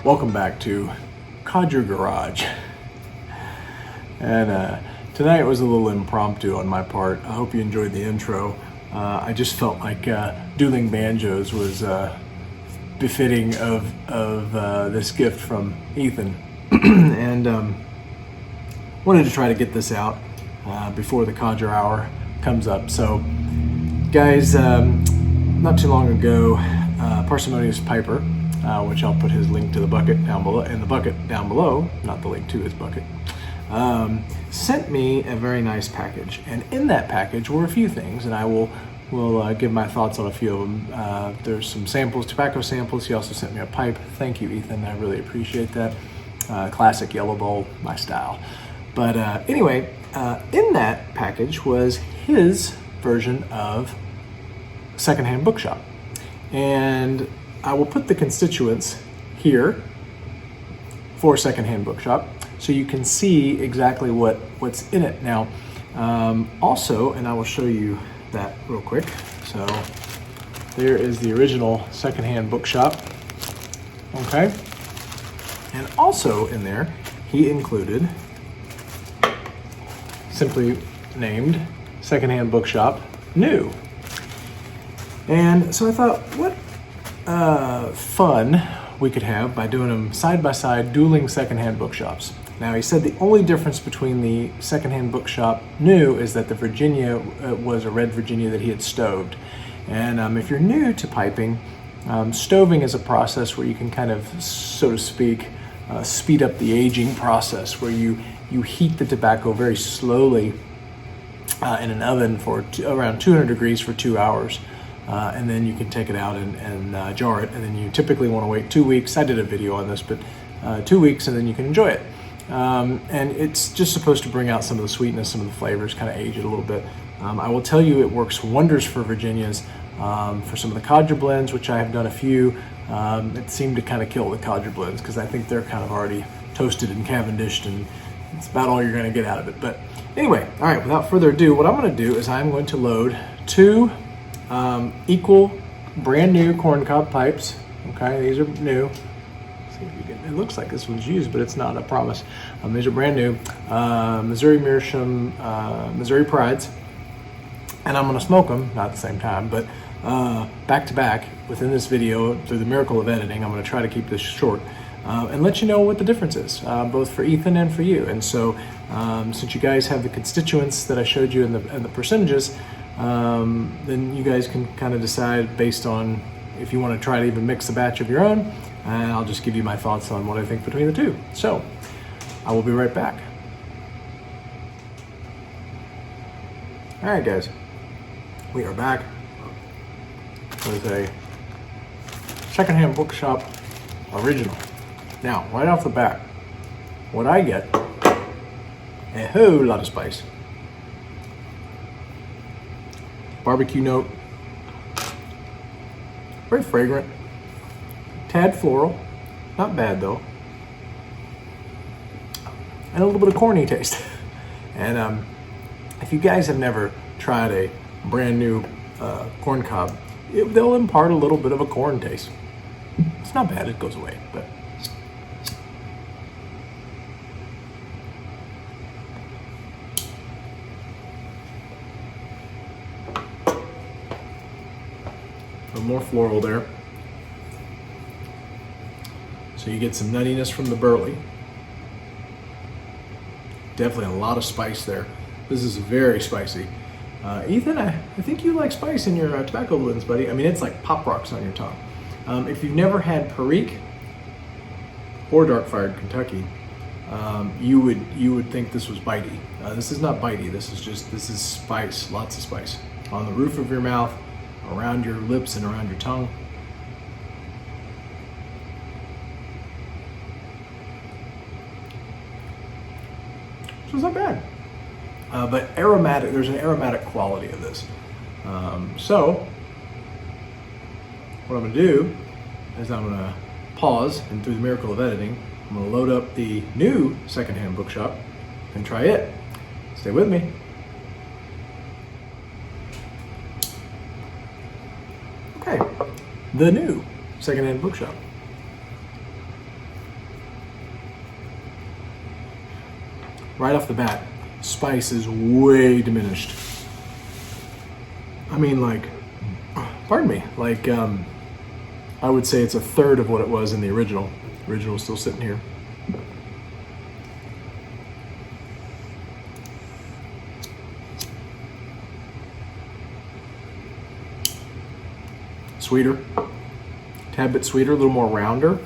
Welcome back to Codger Garage. And tonight was a little impromptu on my part. I hope you enjoyed the intro. I just felt like Dueling Banjos was befitting of this gift from Ethan. And wanted to try to get this out before the Codger Hour comes up. So guys, not too long ago, Parsimonious Piper, which I'll put his link to the bucket down below, in the bucket down below, not the link to his bucket, sent me a very nice package. And in that package were a few things, and I will give my thoughts on a few of them. There's some samples, tobacco samples. He also sent me a pipe. Thank you, Ethan. I really appreciate that. Classic yellow bowl, my style. But anyway, in that package was his version of Secondhand Bookshop. And I will put the constituents here for Secondhand Bookshop so you can see exactly what's in it. Now, also, and I will show you that real quick. So there is the original Secondhand Bookshop. Okay. And also in there, he included, simply named Secondhand Bookshop New. And so I thought, what fun we could have by doing them side by side, dueling secondhand bookshops. Now, he said the only difference between the Secondhand Bookshop New is that the Virginia was a red Virginia that he had stoved. And if you're new to piping, stoving is a process where you can kind of, so to speak, speed up the aging process, where you heat the tobacco very slowly in an oven for around 200 degrees for 2 hours. And then you can take it out and jar it. And then you typically want to wait 2 weeks. I did a video on this, but 2 weeks, and then you can enjoy it. And it's just supposed to bring out some of the sweetness, some of the flavors, kind of age it a little bit. I will tell you, it works wonders for Virginias. For some of the Codger blends, which I have done a few, it seemed to kind of kill the Codger blends because I think they're kind of already toasted and Cavendished, and it's about all you're going to get out of it. But anyway, all right, without further ado, what I'm going to do is I'm going to load two equal brand new corncob pipes. Okay, these are new. See if you can, it looks like this one's used, but it's not, I promise. These are brand new Missouri Meerschaum Missouri Prides, and I'm going to smoke them, not at the same time, but back to back within this video. Through the miracle of editing, I'm going to try to keep this short and let you know what the difference is, both for Ethan and for you. And so since you guys have the constituents that I showed you in the percentages, then you guys can kind of decide based on if you want to try to even mix a batch of your own, and I'll just give you my thoughts on what I think between the two. So I will be right back. All right, guys, we are back with a Secondhand Bookshop original. Now, right off the bat, what I get, a whole lot of spice. Barbecue note, very fragrant, tad floral, not bad though, and a little bit of corny taste. And if you guys have never tried a brand new corn cob, they'll impart a little bit of a corn taste. It's not bad, it goes away, but more floral there. So you get some nuttiness from the burley. Definitely a lot of spice there. This is very spicy. Ethan, I think you like spice in your tobacco blends, buddy. I mean, it's like pop rocks on your tongue. If you've never had Perique or Dark Fired Kentucky, you would think this was bitey. This is not bitey. This is spice, lots of spice on the roof of your mouth, around your lips and around your tongue. So it's not bad. But aromatic, there's an aromatic quality of this. So what I'm gonna do is I'm gonna pause, and through the miracle of editing, I'm gonna load up the new Secondhand Bookshop and try it. Stay with me. Okay, the new Secondhand Bookshop. right off the bat, spice is way diminished. I mean, like, pardon me, like, I would say it's a third of what it was in the original. The original is still sitting here. Sweeter, tad bit sweeter, a little more rounder.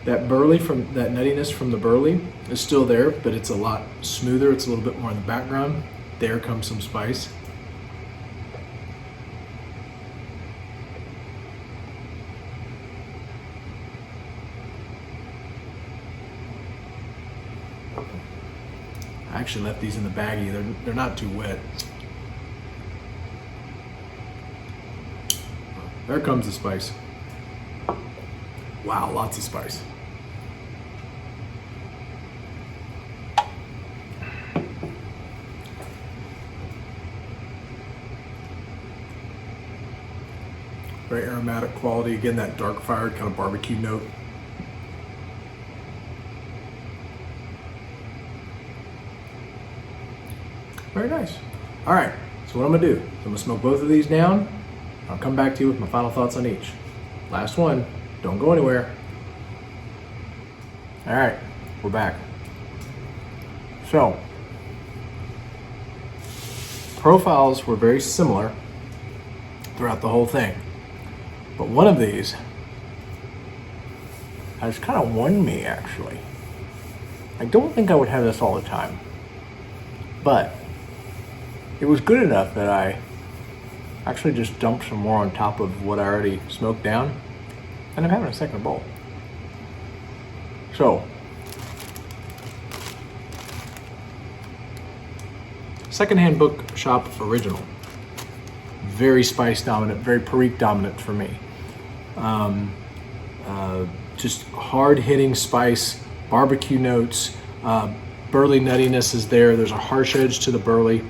That burley from that nuttiness from the burley is still there, but it's a lot smoother. It's a little bit more in the background. There comes some spice. I actually left these in the baggie. They're not too wet. There comes the spice. Wow, lots of spice. Very aromatic quality. Again, that dark fired kind of barbecue note. Very nice. All right, so what I'm gonna do, I'm gonna smoke both of these down. I'll come back to you with my final thoughts on each. Last one, don't go anywhere. All right, we're back. So, profiles were very similar throughout the whole thing. But one of these has kind of won me, actually. I don't think I would have this all the time, but it was good enough that I actually just dumped some more on top of what I already smoked down, and I'm having a second bowl. So, Secondhand Bookshop Original. Very spice dominant, very Perique dominant for me. Just hard hitting spice, barbecue notes, burley nuttiness is there. There's a harsh edge to the burley,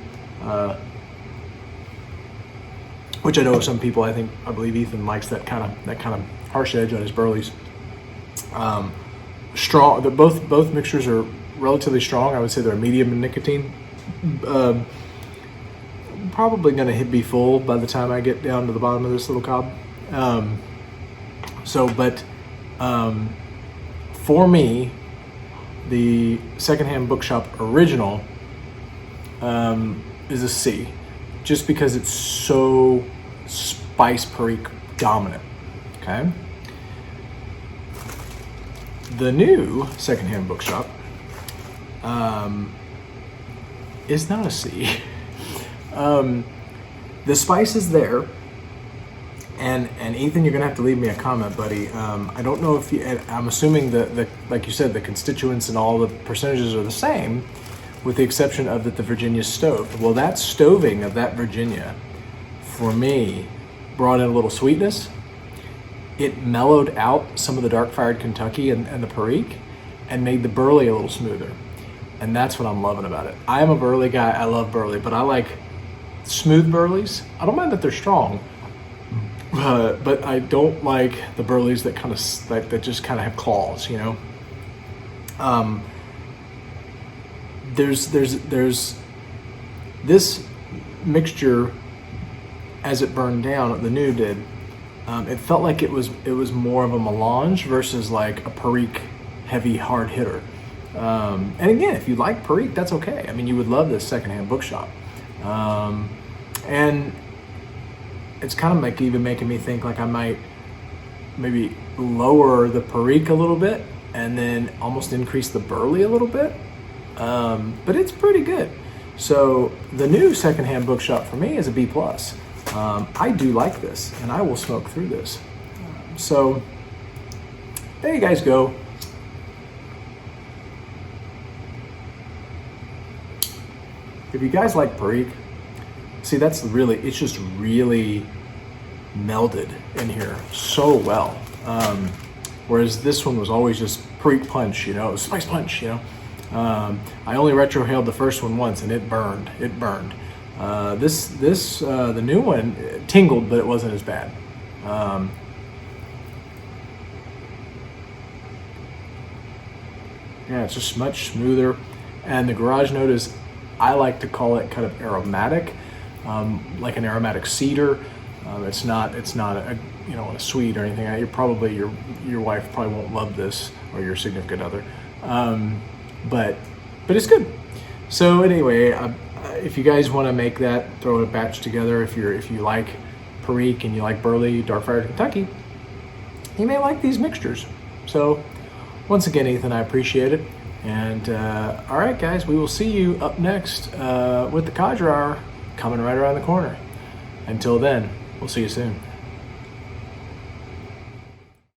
which I know some people, I believe Ethan likes that kind of harsh edge on his burleys. Strong. Both mixtures are relatively strong. I would say they're medium in nicotine. Probably gonna be full by the time I get down to the bottom of this little cob. For me, the Secondhand Bookshop Original is a C, just because it's so spice Perique dominant. Okay. The new Secondhand Bookshop is not a C. The spice is there, and Ethan, you're gonna have to leave me a comment, buddy. I don't know if I'm assuming that like you said, the constituents and all the percentages are the same, with the exception of that the Virginia stoved. Well, that stoving of that Virginia, for me, brought in a little sweetness. It mellowed out some of the dark fired Kentucky and the Perique, and made the burley a little smoother. And that's what I'm loving about it. I am a burley guy. I love burley, but I like smooth burleys. I don't mind that they're strong, but I don't like the burleys that kind of that just kind of have claws, you know. There's this mixture as it burned down. The new did. It felt like it was more of a melange versus like a Perique heavy hard hitter. And again, if you like Perique, that's okay. I mean, you would love this Secondhand Bookshop. And it's kind of like even making me think like I might maybe lower the Perique a little bit and then almost increase the burley a little bit. But it's pretty good. So the new Secondhand Bookshop for me is a B+. I do like this, and I will smoke through this. So there you guys go. If you guys like Perique, see, that's really, it's just really melded in here so well. Whereas this one was always just Perique punch, you know, spice punch, you know. I only retrohaled the first one once, and it burned. It burned. The new one tingled, but it wasn't as bad. Yeah, it's just much smoother. And the garage note is, I like to call it kind of aromatic, like an aromatic cedar. It's not a a sweet or anything. Your wife probably won't love this, or your significant other, but it's good. So anyway, if you guys want to make that, throw a batch together. If you like Perique and you like Burley Dark Fire Kentucky, you may like these mixtures. So once again, Ethan, I appreciate it. And all right, guys, we will see you up next with the Cadre Hour coming right around the corner. Until then, we'll see you soon.